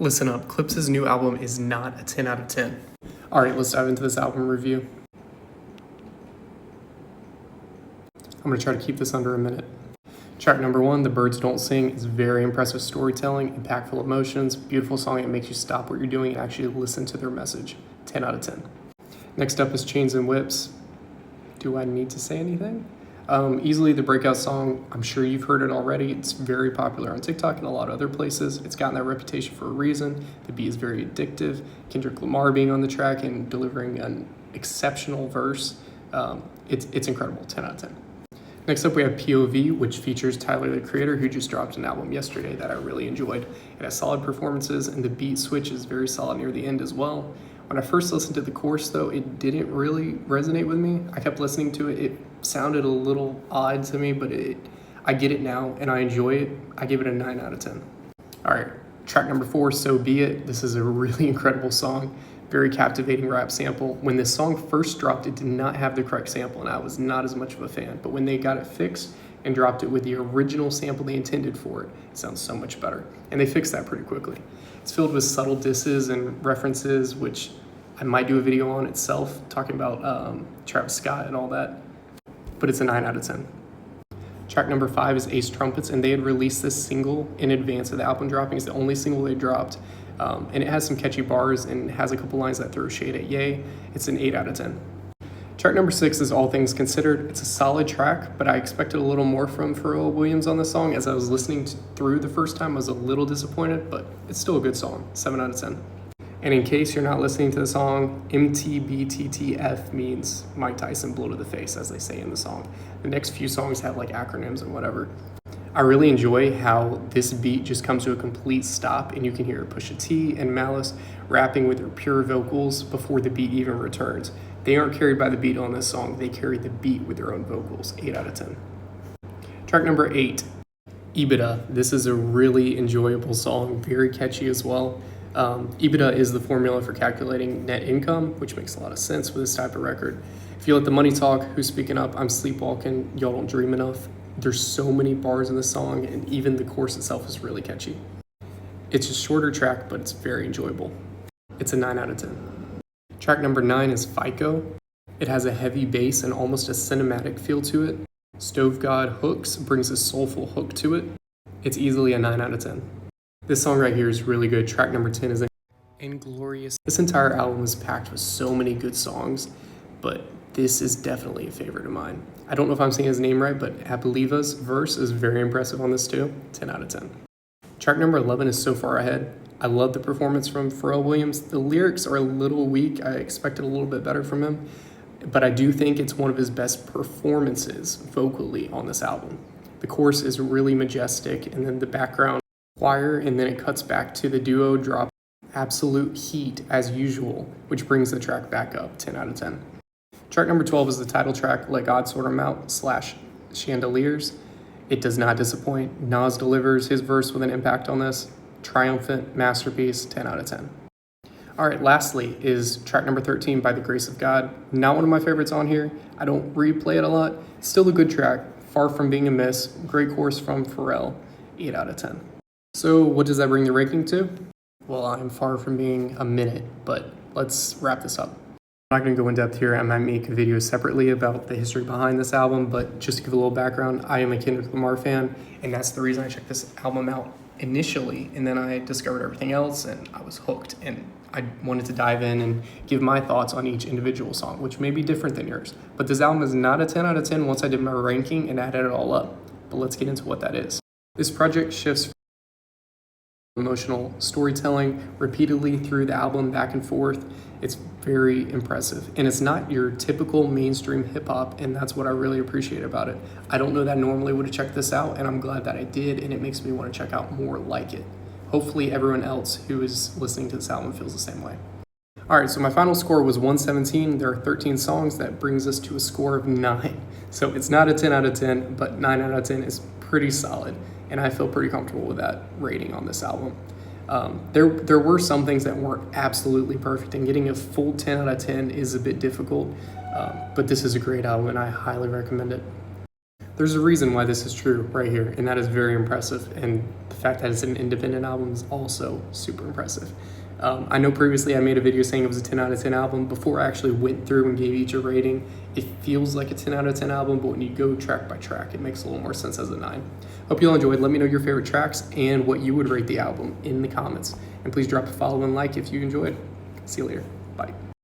Listen up, Clipse's new album is not a 10 out of 10. All right, let's dive into this album review. I'm gonna try to keep this under a minute. Track number 1, The Birds Don't Sing, is very impressive storytelling, impactful emotions, beautiful song that makes you stop what you're doing and actually listen to their message. 10 out of 10. Next up is Chains and Whips. Do I need to say anything? Easily the breakout song. I'm sure you've heard it already. It's very popular on TikTok and a lot of other places. It's gotten that reputation for a reason. The beat is very addictive. Kendrick Lamar being on the track and delivering an exceptional verse. It's incredible, 10 out of 10. Next up, we have POV, which features Tyler, the Creator, who just dropped an album yesterday that I really enjoyed. It has solid performances, and the beat switch is very solid near the end as well. When I first listened to the chorus, though, it didn't really resonate with me. I kept listening to it. It sounded a little odd to me, but I get it now, and I enjoy it. I give it a 9 out of 10. All right, track number 4, So Be It. This is a really incredible song. Very captivating rap sample. When this song first dropped, it did not have the correct sample, and I was not as much of a fan. But when they got it fixed and dropped it with the original sample they intended for it, it sounds so much better. And they fixed that pretty quickly. It's filled with subtle disses and references, which I might do a video on itself, talking about Travis Scott and all that. But it's a 9 out of 10. Track number 5 is Ace Trumpets, and they had released this single in advance of the album dropping. It's the only single they dropped. And it has some catchy bars and has a couple lines that throw shade at Ye. It's an 8 out of 10. Track number 6 is All Things Considered. It's a solid track, but I expected a little more from Pharrell Williams on this song. As I was listening through the first time, I was a little disappointed, but it's still a good song, 7 out of 10. And in case you're not listening to the song, MTBTTF means Mike Tyson blow to the face, as they say in the song. The next few songs have like acronyms and whatever. I really enjoy how this beat just comes to a complete stop and you can hear Pusha T and Malice rapping with their pure vocals before the beat even returns. They aren't carried by the beat on this song, they carry the beat with their own vocals, 8 out of 10. Track number 8, EBITDA. This is a really enjoyable song, very catchy as well. EBITDA is the formula for calculating net income, which makes a lot of sense with this type of record. If you let the money talk, who's speaking up, I'm sleepwalking, y'all don't dream enough. There's so many bars in the song, and even the chorus itself is really catchy. It's a shorter track, but it's very enjoyable. It's a 9 out of 10. Track number 9 is FICO. It has a heavy bass and almost a cinematic feel to it. Stove God Hooks brings a soulful hook to it. It's easily a 9 out of 10. This song right here is really good. Track number 10 is Inglorious. This entire album is packed with so many good songs, but this is definitely a favorite of mine. I don't know if I'm saying his name right, but Apeliva's verse is very impressive on this too. 10 out of 10. Track number 11 is So Far Ahead. I love the performance from Pharrell Williams. The lyrics are a little weak. I expected a little bit better from him, but I do think it's one of his best performances vocally on this album. The chorus is really majestic, and then the background choir, and then it cuts back to the duo drop absolute heat as usual, which brings the track back up, 10 out of 10. Track number 12 is the title track, Let God Sort 'Em Out / Chandeliers. It does not disappoint. Nas delivers his verse with an impact on this. Triumphant, masterpiece, 10 out of 10. All right, lastly is track number 13, By the Grace of God. Not one of my favorites on here. I don't replay it a lot. Still a good track, far from being a miss. Great chorus from Pharrell, 8 out of 10. So what does that bring the ranking to? Well, I'm far from being a minute, but let's wrap this up. I'm not going to go in depth here. I might make a video separately about the history behind this album, but just to give a little background, I am a Kendrick Lamar fan, and that's the reason I checked this album out initially, and then I discovered everything else, and I was hooked, and I wanted to dive in and give my thoughts on each individual song, which may be different than yours. But this album is not a 10 out of 10 once I did my ranking and added it all up. But let's get into what that is. This project shifts emotional storytelling repeatedly through the album, back and forth. It's very impressive, and it's not your typical mainstream hip-hop, and that's what I really appreciate about it. I don't know that I normally would have checked this out, and I'm glad that I did, and it makes me want to check out more like it. Hopefully everyone else who is listening to this album feels the same way. All right, so my final score was 117. There are 13 songs. That brings us to a score of 9. So it's not a 10 out of 10, but 9 out of 10 is pretty solid, and I feel pretty comfortable with that rating on this album. There were some things that weren't absolutely perfect, and getting a full 10 out of 10 is a bit difficult, but this is a great album, and I highly recommend it. There's a reason why this is true right here, and that is very impressive. And the fact that it's an independent album is also super impressive. I know previously I made a video saying it was a 10 out of 10 album. Before I actually went through and gave each a rating, it feels like a 10 out of 10 album, but when you go track by track, it makes a little more sense as a 9. Hope you all enjoyed. Let me know your favorite tracks and what you would rate the album in the comments. And please drop a follow and like if you enjoyed. See you later. Bye.